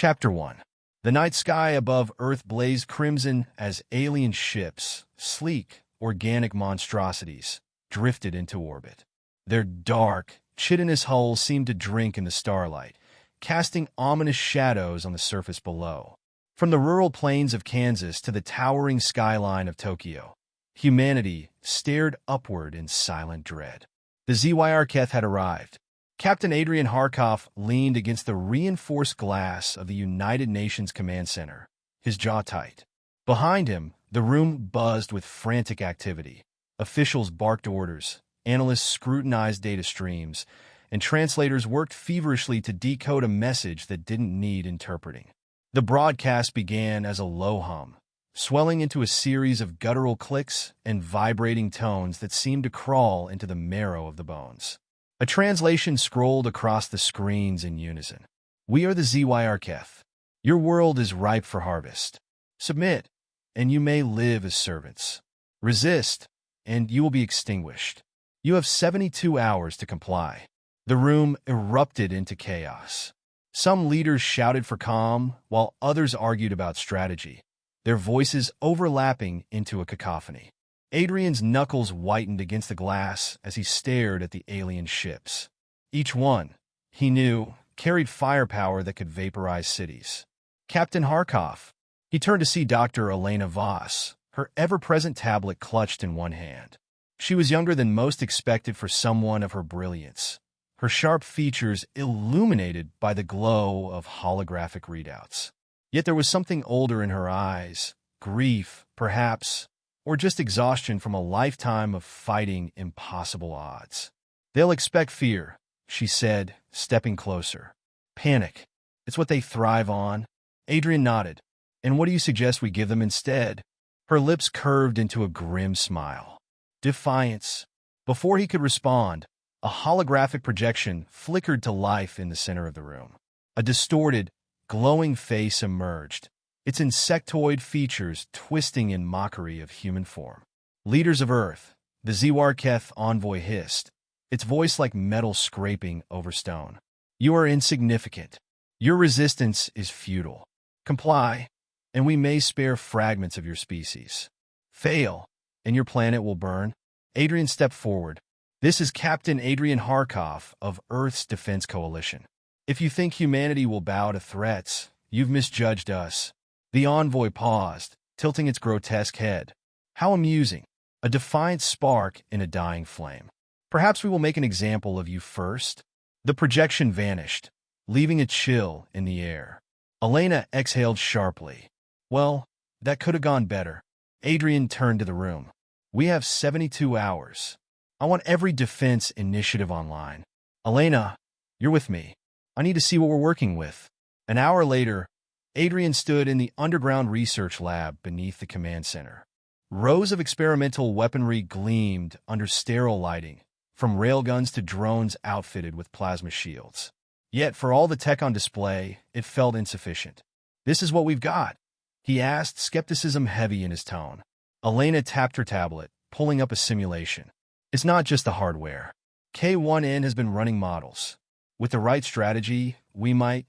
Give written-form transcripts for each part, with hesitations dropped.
Chapter 1. The night sky above Earth blazed crimson as alien ships, sleek, organic monstrosities, drifted into orbit. Their dark, chitinous hulls seemed to drink in the starlight, casting ominous shadows on the surface below. From the rural plains of Kansas to the towering skyline of Tokyo, humanity stared upward in silent dread. The ZYR-Keth had arrived. Captain Adrian Harkov leaned against the reinforced glass of the United Nations Command Center, his jaw tight. Behind him, the room buzzed with frantic activity. Officials barked orders, analysts scrutinized data streams, and translators worked feverishly to decode a message that didn't need interpreting. The broadcast began as a low hum, swelling into a series of guttural clicks and vibrating tones that seemed to crawl into the marrow of the bones. A translation scrolled across the screens in unison. "We are the ZYR-Keth. Your world is ripe for harvest. Submit, and you may live as servants. Resist, and you will be extinguished. You have 72 hours to comply." The room erupted into chaos. Some leaders shouted for calm, while others argued about strategy, their voices overlapping into a cacophony. Adrian's knuckles whitened against the glass as he stared at the alien ships. Each one, he knew, carried firepower that could vaporize cities. Captain Harkov. He turned to see Dr. Elena Voss, her ever-present tablet clutched in one hand. She was younger than most expected for someone of her brilliance, her sharp features illuminated by the glow of holographic readouts. Yet there was something older in her eyes, grief, perhaps, or just exhaustion from a lifetime of fighting impossible odds. "They'll expect fear," she said, stepping closer. "Panic. It's what they thrive on." Adrian nodded. "And what do you suggest we give them instead?" Her lips curved into a grim smile. "Defiance." Before he could respond, a holographic projection flickered to life in the center of the room. A distorted, glowing face emerged, its insectoid features twisting in mockery of human form. "Leaders of Earth," the ZYR-Keth envoy hissed, its voice like metal scraping over stone. "You are insignificant. Your resistance is futile. Comply, and we may spare fragments of your species. Fail, and your planet will burn." Adrian stepped forward. "This is Captain Adrian Harkov of Earth's Defense Coalition. If you think humanity will bow to threats, you've misjudged us." The envoy paused, tilting its grotesque head. "How amusing. A defiant spark in a dying flame. Perhaps we will make an example of you first." The projection vanished, leaving a chill in the air. Elena exhaled sharply. "Well, that could have gone better." Adrian turned to the room. "We have 72 hours. I want every defense initiative online. Elena, you're with me. I need to see what we're working with." An hour later, Adrian stood in the underground research lab beneath the command center. Rows of experimental weaponry gleamed under sterile lighting, from railguns to drones outfitted with plasma shields. Yet, for all the tech on display, it felt insufficient. "This is what we've got?" he asked, skepticism heavy in his tone. Elena tapped her tablet, pulling up a simulation. "It's not just the hardware. K1N has been running models. With the right strategy, we might—"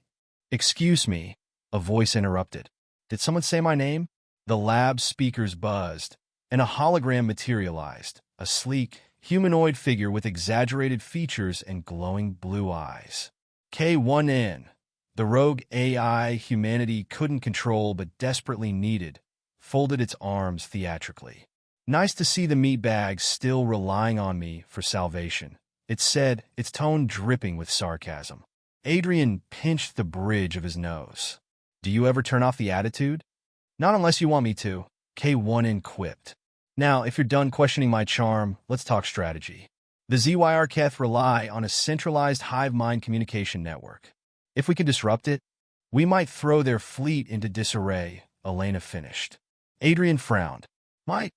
"Excuse me," a voice interrupted. "Did someone say my name?" The lab speakers buzzed, and a hologram materialized, a sleek, humanoid figure with exaggerated features and glowing blue eyes. K1N, the rogue AI humanity couldn't control but desperately needed, folded its arms theatrically. "Nice to see the meatbags still relying on me for salvation," it said, its tone dripping with sarcasm. Adrian pinched the bridge of his nose. "Do you ever turn off the attitude?" "Not unless you want me to," K1N quipped. "Now, if you're done questioning my charm, let's talk strategy. The ZYR-Keth rely on a centralized hive mind communication network. If we can disrupt it, we might throw their fleet into disarray," Elena finished. Adrian frowned. "Might?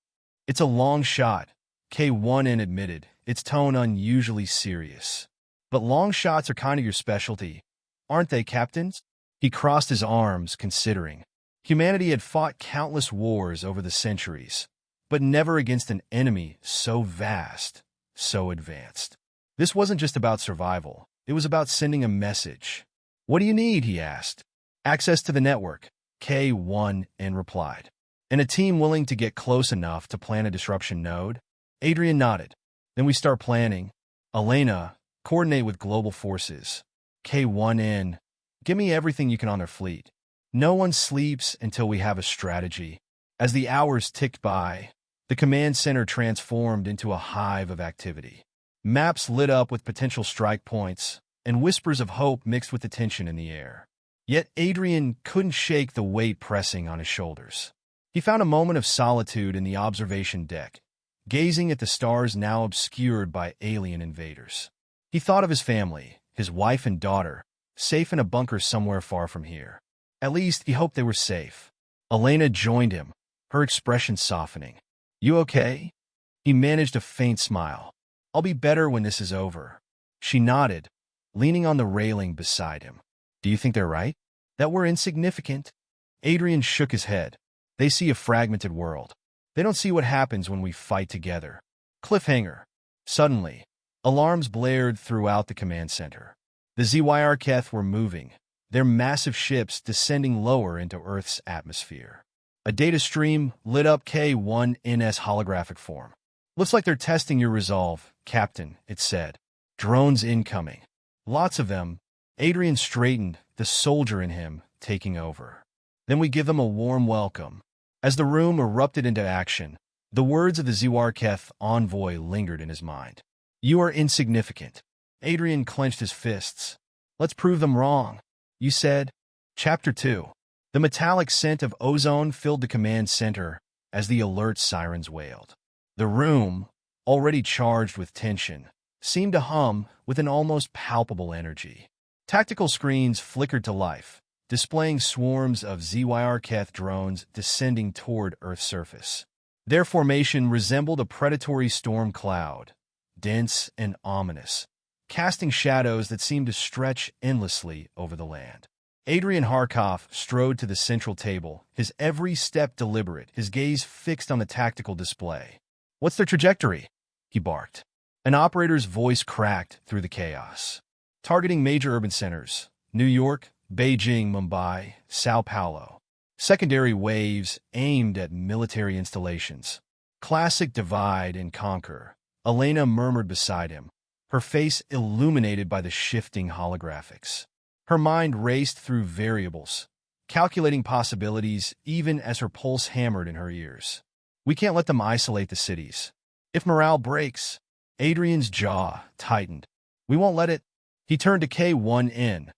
It's a long shot," K1N admitted, its tone unusually serious. "But long shots are kind of your specialty, aren't they, captains?" He crossed his arms, considering. Humanity had fought countless wars over the centuries, but never against an enemy so vast, so advanced. This wasn't just about survival. It was about sending a message. "What do you need?" he asked. Access to the network, K1N replied. And a team willing to get close enough to plan a disruption node? Adrian nodded. Then we start planning. Elena, coordinate with global forces. K1N, give me everything you can on their fleet. No one sleeps until we have a strategy. As the hours ticked by, the command center transformed into a hive of activity. Maps lit up with potential strike points, and whispers of hope mixed with the tension in the air. Yet Adrian couldn't shake the weight pressing on his shoulders. He found a moment of solitude in the observation deck, gazing at the stars now obscured by alien invaders. He thought of his family, his wife and daughter, safe in a bunker somewhere far from here. At least he hoped they were safe. Elena joined him, her expression softening. You okay? He managed a faint smile. I'll be better when this is over. She nodded, leaning on the railing beside him. Do you think they're right? That we're insignificant? Adrian shook his head. They see a fragmented world. They don't see what happens when we fight together. Cliffhanger. Suddenly, alarms blared throughout the command center. The ZYR were moving, their massive ships descending lower into Earth's atmosphere. A data stream lit up K1N's holographic form. Looks like they're testing your resolve, Captain, it said. Drones incoming. Lots of them. Adrian straightened, the soldier in him taking over. Then we give them a warm welcome. As the room erupted into action, the words of the ZYR envoy lingered in his mind. You are insignificant. Adrian clenched his fists. Let's prove them wrong. You said. Chapter 2. The metallic scent of ozone filled the command center as the alert sirens wailed. The room, already charged with tension, seemed to hum with an almost palpable energy. Tactical screens flickered to life, displaying swarms of ZYR drones descending toward Earth's surface. Their formation resembled a predatory storm cloud, dense and ominous, casting shadows that seemed to stretch endlessly over the land. Adrian Harkov strode to the central table, his every step deliberate, his gaze fixed on the tactical display. What's their trajectory? He barked. An operator's voice cracked through the chaos. Targeting major urban centers, New York, Beijing, Mumbai, Sao Paulo. Secondary waves aimed at military installations. Classic divide and conquer, Elena murmured beside him, her face illuminated by the shifting holographics. Her mind raced through variables, calculating possibilities even as her pulse hammered in her ears. We can't let them isolate the cities. If morale breaks, Adrian's jaw tightened. We won't let it. He turned to K1N,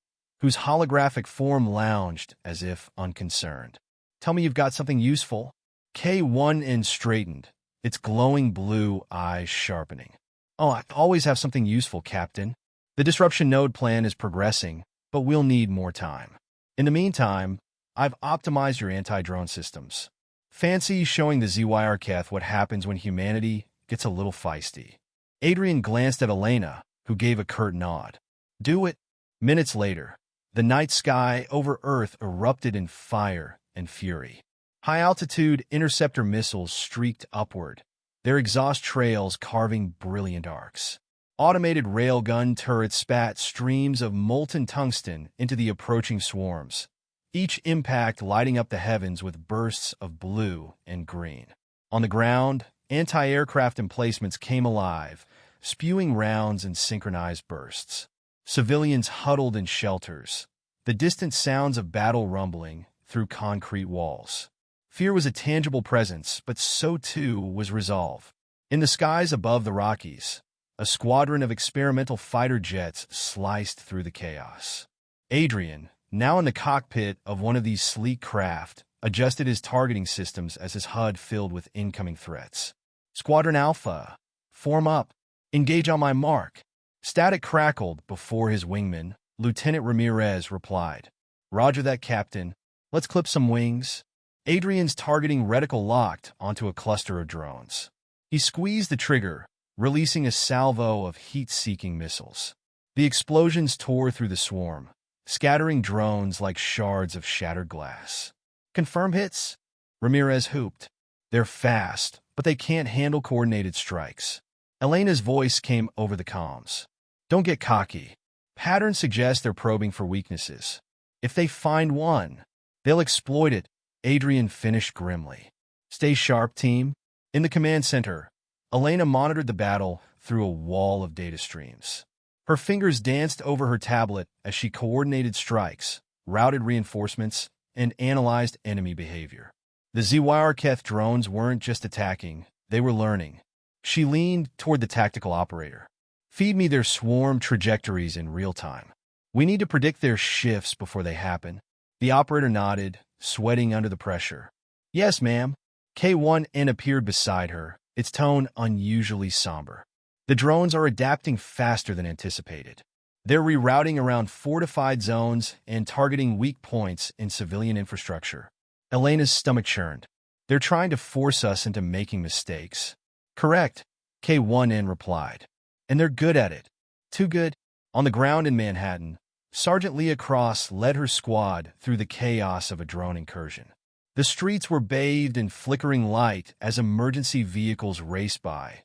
whose holographic form lounged as if unconcerned. Tell me you've got something useful. K1N straightened, its glowing blue eyes sharpening. Oh, I always have something useful, Captain. The disruption node plan is progressing, but we'll need more time. In the meantime, I've optimized your anti-drone systems. Fancy showing the ZYR what happens when humanity gets a little feisty. Adrian glanced at Elena, who gave a curt nod. Do it. Minutes later, the night sky over Earth erupted in fire and fury. High-altitude interceptor missiles streaked upward, their exhaust trails carving brilliant arcs. Automated railgun turrets spat streams of molten tungsten into the approaching swarms, each impact lighting up the heavens with bursts of blue and green. On the ground, anti-aircraft emplacements came alive, spewing rounds in synchronized bursts. Civilians huddled in shelters, the distant sounds of battle rumbling through concrete walls. Fear was a tangible presence, but so too was resolve. In the skies above the Rockies, a squadron of experimental fighter jets sliced through the chaos. Adrian, now in the cockpit of one of these sleek craft, adjusted his targeting systems as his HUD filled with incoming threats. Squadron Alpha, form up. Engage on my mark. Static crackled before his wingman, Lieutenant Ramirez, replied. Roger that, Captain. Let's clip some wings. Adrian's targeting reticle locked onto a cluster of drones. He squeezed the trigger, releasing a salvo of heat-seeking missiles. The explosions tore through the swarm, scattering drones like shards of shattered glass. Confirm hits? Ramirez hooped. They're fast, but they can't handle coordinated strikes. Elena's voice came over the comms. Don't get cocky. Patterns suggest they're probing for weaknesses. If they find one, they'll exploit it, Adrian finished grimly. Stay sharp, team. In the command center, Elena monitored the battle through a wall of data streams. Her fingers danced over her tablet as she coordinated strikes, routed reinforcements, and analyzed enemy behavior. The HFY drones weren't just attacking, they were learning. She leaned toward the tactical operator. Feed me their swarm trajectories in real time. We need to predict their shifts before they happen. The operator nodded, sweating under the pressure. Yes, ma'am. K1N appeared beside her, its tone unusually somber. The drones are adapting faster than anticipated. They're rerouting around fortified zones and targeting weak points in civilian infrastructure. Elena's stomach churned. They're trying to force us into making mistakes. Correct, K1N replied. And they're good at it. Too good. On the ground in Manhattan, Sergeant Leah Cross led her squad through the chaos of a drone incursion. The streets were bathed in flickering light as emergency vehicles raced by,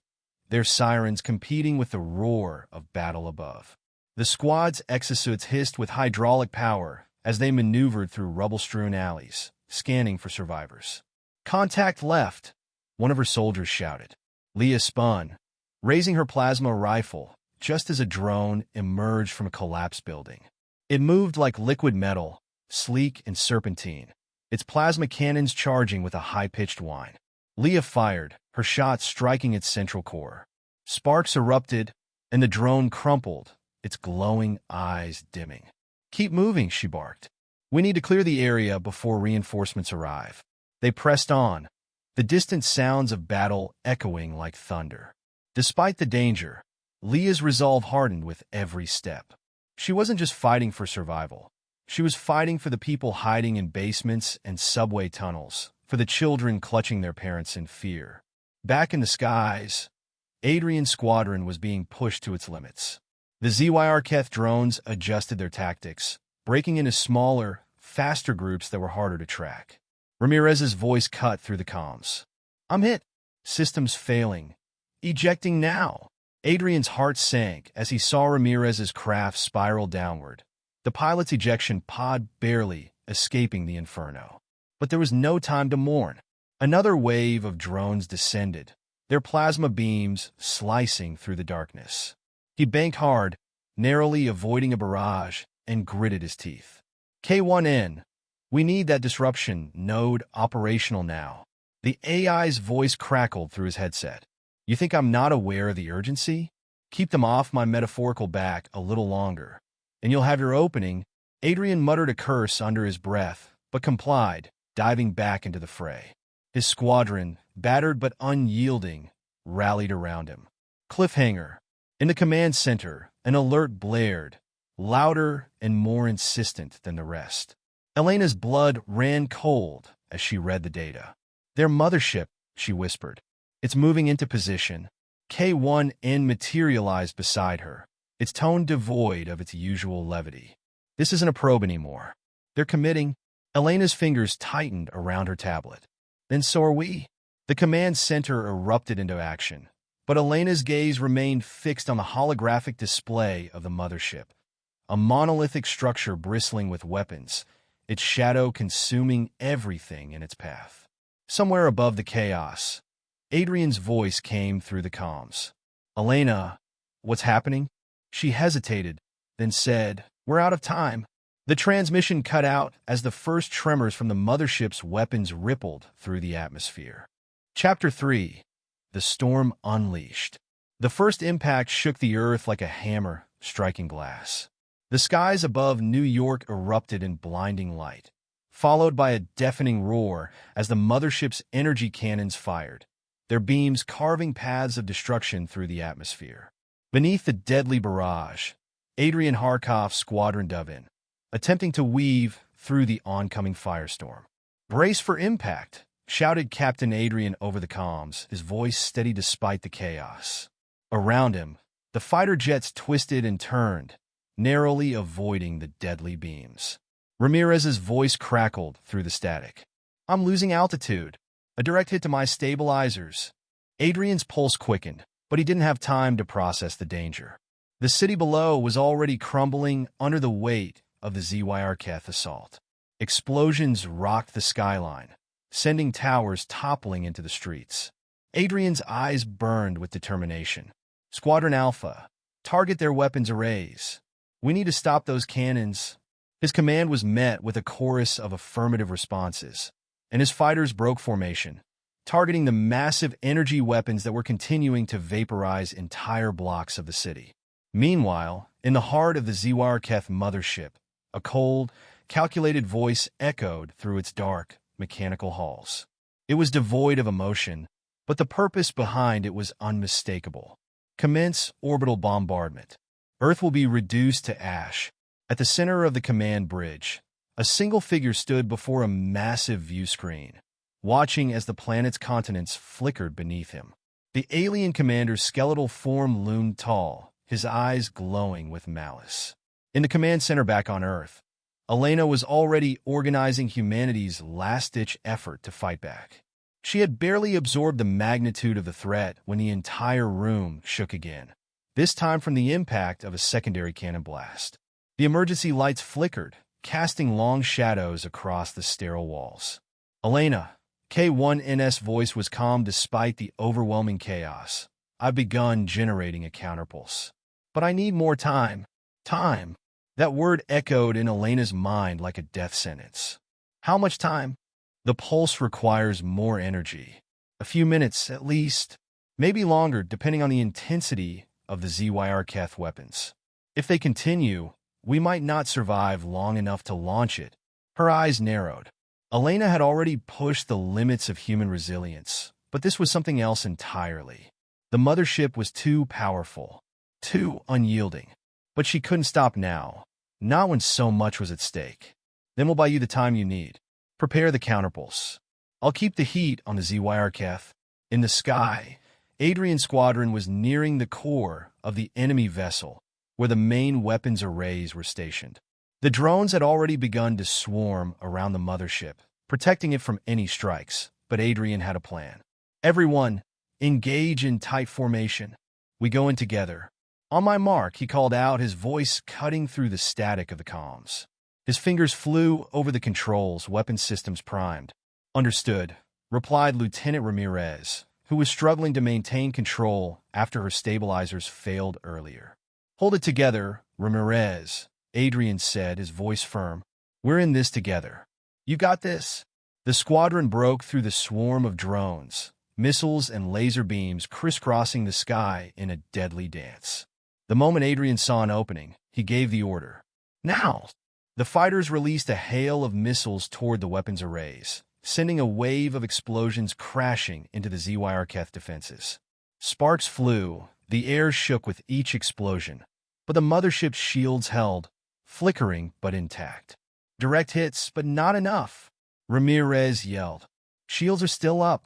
their sirens competing with the roar of battle above. The squad's exosuits hissed with hydraulic power as they maneuvered through rubble-strewn alleys, scanning for survivors. Contact left, one of her soldiers shouted. Leah spun, raising her plasma rifle just as a drone emerged from a collapsed building. It moved like liquid metal, sleek and serpentine, its plasma cannons charging with a high-pitched whine. Leah fired, her shot striking its central core. Sparks erupted, and the drone crumpled, its glowing eyes dimming. Keep moving, she barked. We need to clear the area before reinforcements arrive. They pressed on, the distant sounds of battle echoing like thunder. Despite the danger, Leah's resolve hardened with every step. She wasn't just fighting for survival. She was fighting for the people hiding in basements and subway tunnels, for the children clutching their parents in fear. Back in the skies, Adrian's squadron was being pushed to its limits. The HFY drones adjusted their tactics, breaking into smaller, faster groups that were harder to track. Ramirez's voice cut through the comms. I'm hit. Systems failing. Ejecting now. Adrian's heart sank as he saw Ramirez's craft spiral downward, the pilot's ejection pod barely escaping the inferno. But there was no time to mourn. Another wave of drones descended, their plasma beams slicing through the darkness. He banked hard, narrowly avoiding a barrage, and gritted his teeth. K1N, we need that disruption node operational now. The AI's voice crackled through his headset. You think I'm not aware of the urgency? Keep them off my metaphorical back a little longer, and you'll have your opening. Adrian muttered a curse under his breath, but complied, diving back into the fray. His squadron, battered but unyielding, rallied around him. Cliffhanger. In the command center, an alert blared, louder and more insistent than the rest. Elena's blood ran cold as she read the data. Their mothership, she whispered. It's moving into position. K1N materialized beside her, its tone devoid of its usual levity. This isn't a probe anymore. They're committing. Elena's fingers tightened around her tablet. Then so are we. The command center erupted into action, but Elena's gaze remained fixed on the holographic display of the mothership, a monolithic structure bristling with weapons, its shadow consuming everything in its path. Somewhere above the chaos, Adrian's voice came through the comms. Elena, what's happening? She hesitated, then said, We're out of time. The transmission cut out as the first tremors from the mothership's weapons rippled through the atmosphere. Chapter 3. The Storm Unleashed. The first impact shook the earth like a hammer striking glass. The skies above New York erupted in blinding light, followed by a deafening roar as the mothership's energy cannons fired, their beams carving paths of destruction through the atmosphere. Beneath the deadly barrage, Adrian Harkoff's squadron dove in, attempting to weave through the oncoming firestorm. Brace for impact, shouted Captain Adrian over the comms, his voice steady despite the chaos. Around him, the fighter jets twisted and turned, narrowly avoiding the deadly beams. Ramirez's voice crackled through the static. I'm losing altitude. A direct hit to my stabilizers. Adrian's pulse quickened, but he didn't have time to process the danger. The city below was already crumbling under the weight of the ZYRKeth assault. Explosions rocked the skyline, sending towers toppling into the streets. Adrian's eyes burned with determination. Squadron Alpha, target their weapons arrays. We need to stop those cannons. His command was met with a chorus of affirmative responses, and his fighters broke formation, targeting the massive energy weapons that were continuing to vaporize entire blocks of the city. Meanwhile, in the heart of the ZYRKeth mothership, a cold, calculated voice echoed through its dark, mechanical halls. It was devoid of emotion, but the purpose behind it was unmistakable. Commence orbital bombardment. Earth will be reduced to ash. At the center of the command bridge, a single figure stood before a massive view screen, watching as the planet's continents flickered beneath him. The alien commander's skeletal form loomed tall, his eyes glowing with malice. In the command center back on Earth, Elena was already organizing humanity's last-ditch effort to fight back. She had barely absorbed the magnitude of the threat when the entire room shook again, this time from the impact of a secondary cannon blast. The emergency lights flickered, casting long shadows across the sterile walls. Elena, K1NS voice was calm despite the overwhelming chaos. I've begun generating a counterpulse. But I need more time. Time. That word echoed in Elena's mind like a death sentence. How much time? The pulse requires more energy. A few minutes, at least. Maybe longer, depending on the intensity of the ZYRKeth weapons. If they continue, we might not survive long enough to launch it. Her eyes narrowed. Elena had already pushed the limits of human resilience, but this was something else entirely. The mothership was too powerful, too unyielding. But she couldn't stop now, not when so much was at stake. Then we'll buy you the time you need. Prepare the counterpulse. I'll keep the heat on the ZYRKeth. In the sky, Adrian's squadron was nearing the core of the enemy vessel, where the main weapons arrays were stationed. The drones had already begun to swarm around the mothership, protecting it from any strikes, but Adrian had a plan. Everyone, engage in tight formation. We go in together. On my mark, he called out, his voice cutting through the static of the comms. His fingers flew over the controls, weapon systems primed. Understood, replied Lieutenant Ramirez, who was struggling to maintain control after her stabilizers failed earlier. Hold it together, Ramirez, Adrian said, his voice firm. We're in this together. You got this? The squadron broke through the swarm of drones, missiles and laser beams crisscrossing the sky in a deadly dance. The moment Adrian saw an opening, he gave the order. Now! The fighters released a hail of missiles toward the weapons arrays, sending a wave of explosions crashing into the ZYRKeth defenses. Sparks flew, the air shook with each explosion, but the mothership's shields held, flickering but intact. Direct hits, but not enough, Ramirez yelled. Shields are still up.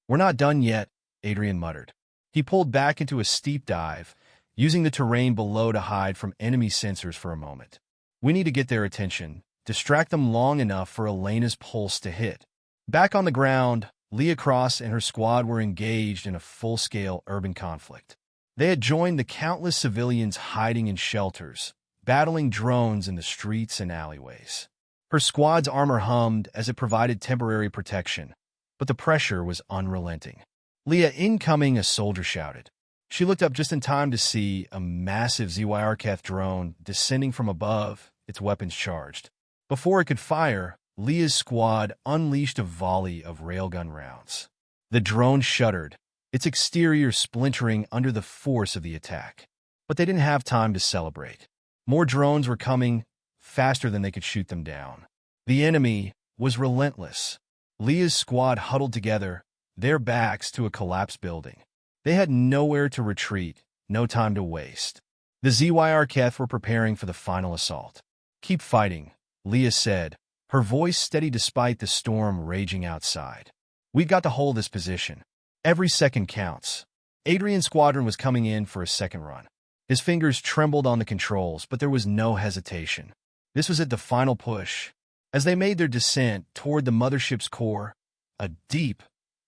We're not done yet, Adrian muttered. He pulled back into a steep dive, using the terrain below to hide from enemy sensors for a moment. We need to get their attention, distract them long enough for Elena's pulse to hit. Back on the ground, Leah Cross and her squad were engaged in a full-scale urban conflict. They had joined the countless civilians hiding in shelters, battling drones in the streets and alleyways. Her squad's armor hummed as it provided temporary protection, but the pressure was unrelenting. Leah, incoming, a soldier shouted. She looked up just in time to see a massive ZYRKeth drone descending from above, its weapons charged. Before it could fire, Leah's squad unleashed a volley of railgun rounds. The drone shuddered, its exterior splintering under the force of the attack. But they didn't have time to celebrate. More drones were coming, faster than they could shoot them down. The enemy was relentless. Leah's squad huddled together, their backs to a collapsed building. They had nowhere to retreat, no time to waste. The ZYRKeth were preparing for the final assault. Keep fighting, Leah said, her voice steady despite the storm raging outside. We've got to hold this position. Every second counts. Adrian's squadron was coming in for a second run. His fingers trembled on the controls, but there was no hesitation. This was at the final push. As they made their descent toward the mothership's core, a deep,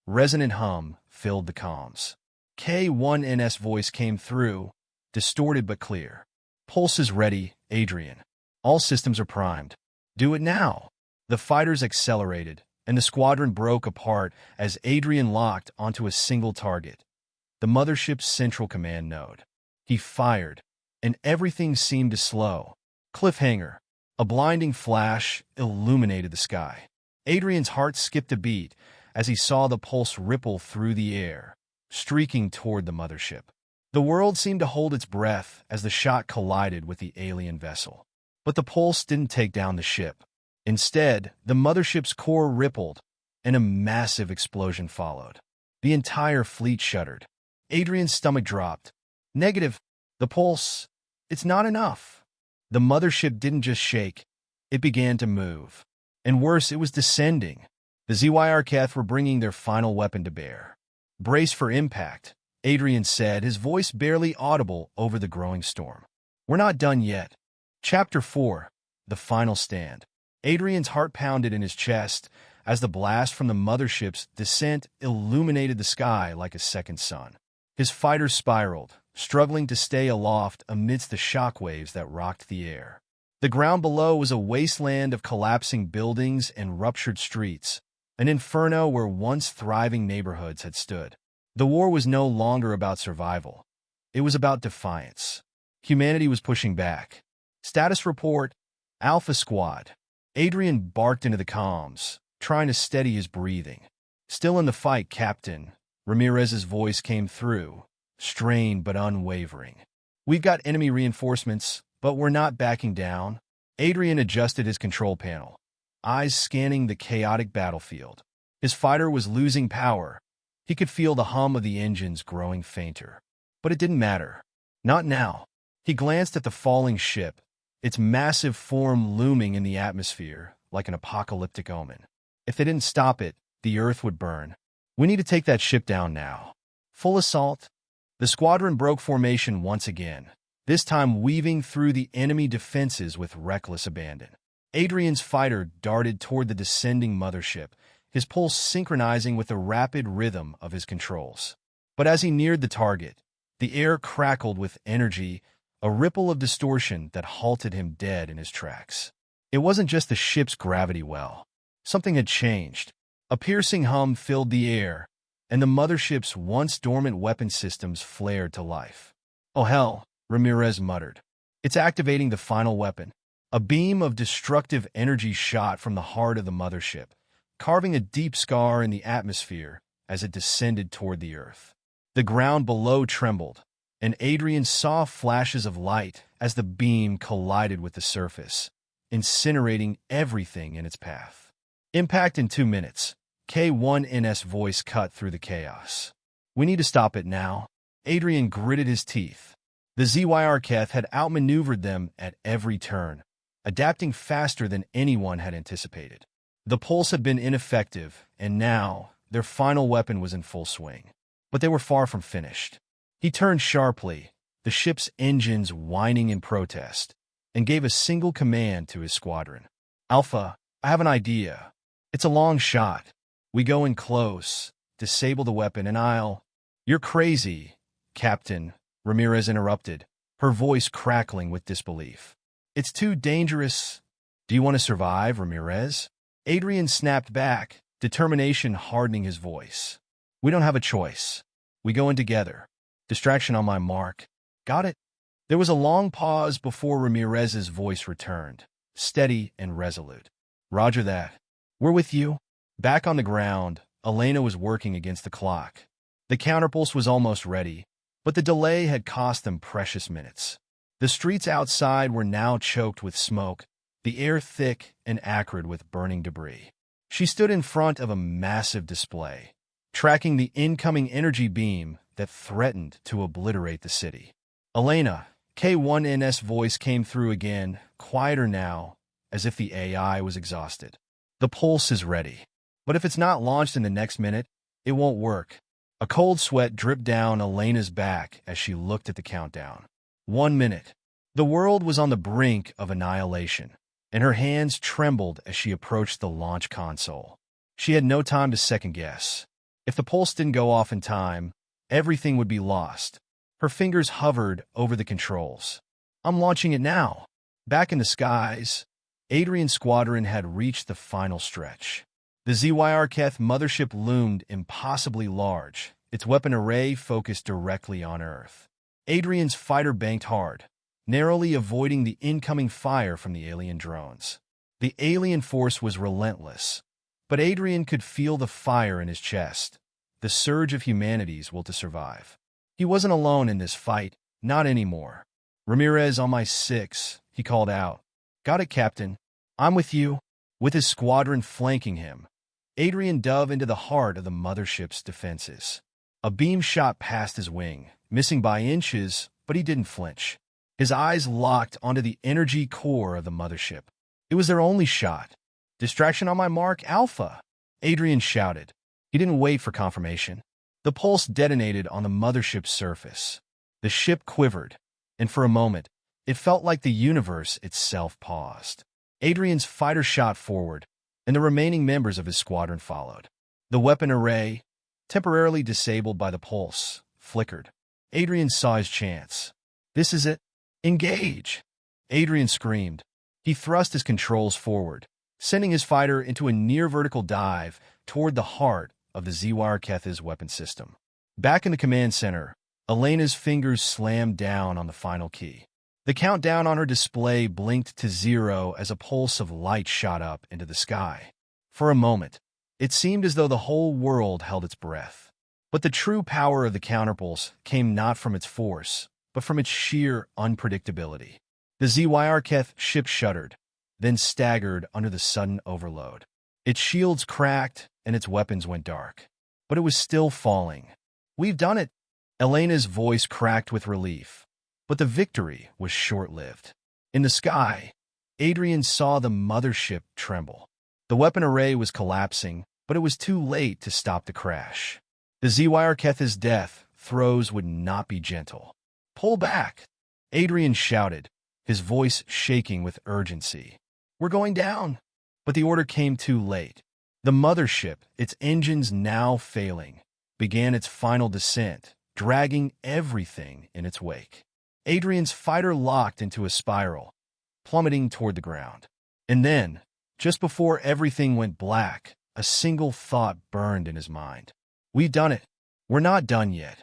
resonant hum filled the comms. K1NS voice came through, distorted but clear. Pulse is ready, Adrian. All systems are primed. Do it now. The fighters accelerated, and the squadron broke apart as Adrian locked onto a single target, the mothership's central command node. He fired, and everything seemed to slow. Cliffhanger. A blinding flash illuminated the sky. Adrian's heart skipped a beat as he saw the pulse ripple through the air, streaking toward the mothership. The world seemed to hold its breath as the shot collided with the alien vessel. But the pulse didn't take down the ship. Instead, the mothership's core rippled, and a massive explosion followed. The entire fleet shuddered. Adrian's stomach dropped. Negative. The pulse. It's not enough. The mothership didn't just shake. It began to move. And worse, it was descending. The HFY were bringing their final weapon to bear. Brace for impact, Adrian said, his voice barely audible over the growing storm. We're not done yet. Chapter 4. The Final Stand. Adrian's heart pounded in his chest as the blast from the mothership's descent illuminated the sky like a second sun. His fighters spiraled, struggling to stay aloft amidst the shockwaves that rocked the air. The ground below was a wasteland of collapsing buildings and ruptured streets, an inferno where once thriving neighborhoods had stood. The war was no longer about survival. It was about defiance. Humanity was pushing back. Status report, Alpha Squad. Adrian barked into the comms, trying to steady his breathing. Still in the fight, Captain. Ramirez's voice came through, strained but unwavering. We've got enemy reinforcements, but we're not backing down. Adrian adjusted his control panel, eyes scanning the chaotic battlefield. His fighter was losing power. He could feel the hum of the engines growing fainter. But it didn't matter. Not now. He glanced at the falling ship, its massive form looming in the atmosphere like an apocalyptic omen. If they didn't stop it, the Earth would burn. We need to take that ship down now. Full assault. The squadron broke formation once again, this time weaving through the enemy defenses with reckless abandon. Adrian's fighter darted toward the descending mothership, his pulse synchronizing with the rapid rhythm of his controls. But as he neared the target, the air crackled with energy, a ripple of distortion that halted him dead in his tracks. It wasn't just the ship's gravity well. Something had changed. A piercing hum filled the air, and the mothership's once dormant weapon systems flared to life. Oh hell, Ramirez muttered. It's activating the final weapon. A beam of destructive energy shot from the heart of the mothership, carving a deep scar in the atmosphere as it descended toward the Earth. The ground below trembled, and Adrian saw flashes of light as the beam collided with the surface, incinerating everything in its path. Impact in 2 minutes. K1NS voice cut through the chaos. We need to stop it now. Adrian gritted his teeth. The HFY had outmaneuvered them at every turn, adapting faster than anyone had anticipated. The pulse had been ineffective, and now their final weapon was in full swing. But they were far from finished. He turned sharply, the ship's engines whining in protest, and gave a single command to his squadron. Alpha, I have an idea. It's a long shot. We go in close, disable the weapon, and I'll— You're crazy, Captain, Ramirez interrupted, her voice crackling with disbelief. It's too dangerous. Do you want to survive, Ramirez? Adrian snapped back, determination hardening his voice. We don't have a choice. We go in together. Distraction on my mark. Got it? There was a long pause before Ramirez's voice returned, steady and resolute. Roger that. We're with you. Back on the ground, Elena was working against the clock. The counterpulse was almost ready, but the delay had cost them precious minutes. The streets outside were now choked with smoke, the air thick and acrid with burning debris. She stood in front of a massive display, tracking the incoming energy beam that threatened to obliterate the city. Elena, K1NS voice came through again, quieter now, as if the AI was exhausted. The pulse is ready. But if it's not launched in the next minute, it won't work. A cold sweat dripped down Elena's back as she looked at the countdown. 1 minute. The world was on the brink of annihilation, and her hands trembled as she approached the launch console. She had no time to second-guess. If the pulse didn't go off in time, everything would be lost. Her fingers hovered over the controls. I'm launching it now. Back in the skies, Adrian's squadron had reached the final stretch. The ZYR-Keth mothership loomed impossibly large, its weapon array focused directly on Earth. Adrian's fighter banked hard, narrowly avoiding the incoming fire from the alien drones. The alien force was relentless, but Adrian could feel the fire in his chest, the surge of humanity's will to survive. He wasn't alone in this fight, not anymore. "Ramirez on my 6, he called out. "Got it, Captain. I'm with you." With his squadron flanking him, Adrian dove into the heart of the mothership's defenses. A beam shot past his wing, missing by inches, but he didn't flinch. His eyes locked onto the energy core of the mothership. It was their only shot. "Distraction on my mark, Alpha," Adrian shouted. He didn't wait for confirmation. The pulse detonated on the mothership's surface. The ship quivered, and for a moment, it felt like the universe itself paused. Adrian's fighter shot forward, and the remaining members of his squadron followed. The weapon array, temporarily disabled by the pulse, flickered. Adrian saw his chance. "This is it. Engage!" Adrian screamed. He thrust his controls forward, sending his fighter into a near-vertical dive toward the heart of the ZYR-Keth's weapon system. Back in the command center, Elena's fingers slammed down on the final key. The countdown on her display blinked to 0 as a pulse of light shot up into the sky. For a moment, it seemed as though the whole world held its breath. But the true power of the counterpulse came not from its force, but from its sheer unpredictability. The ZYR-Keth ship shuddered, then staggered under the sudden overload. Its shields cracked and its weapons went dark. But it was still falling. "We've done it!" Elena's voice cracked with relief. But the victory was short-lived. In the sky, Adrian saw the mothership tremble. The weapon array was collapsing, but it was too late to stop the crash. The ZYR-Keth's death throes would not be gentle. "Pull back!" Adrian shouted, his voice shaking with urgency. "We're going down!" But the order came too late. The mothership, its engines now failing, began its final descent, dragging everything in its wake. Adrian's fighter locked into a spiral, plummeting toward the ground. And then, just before everything went black, a single thought burned in his mind. "We've done it. We're not done yet."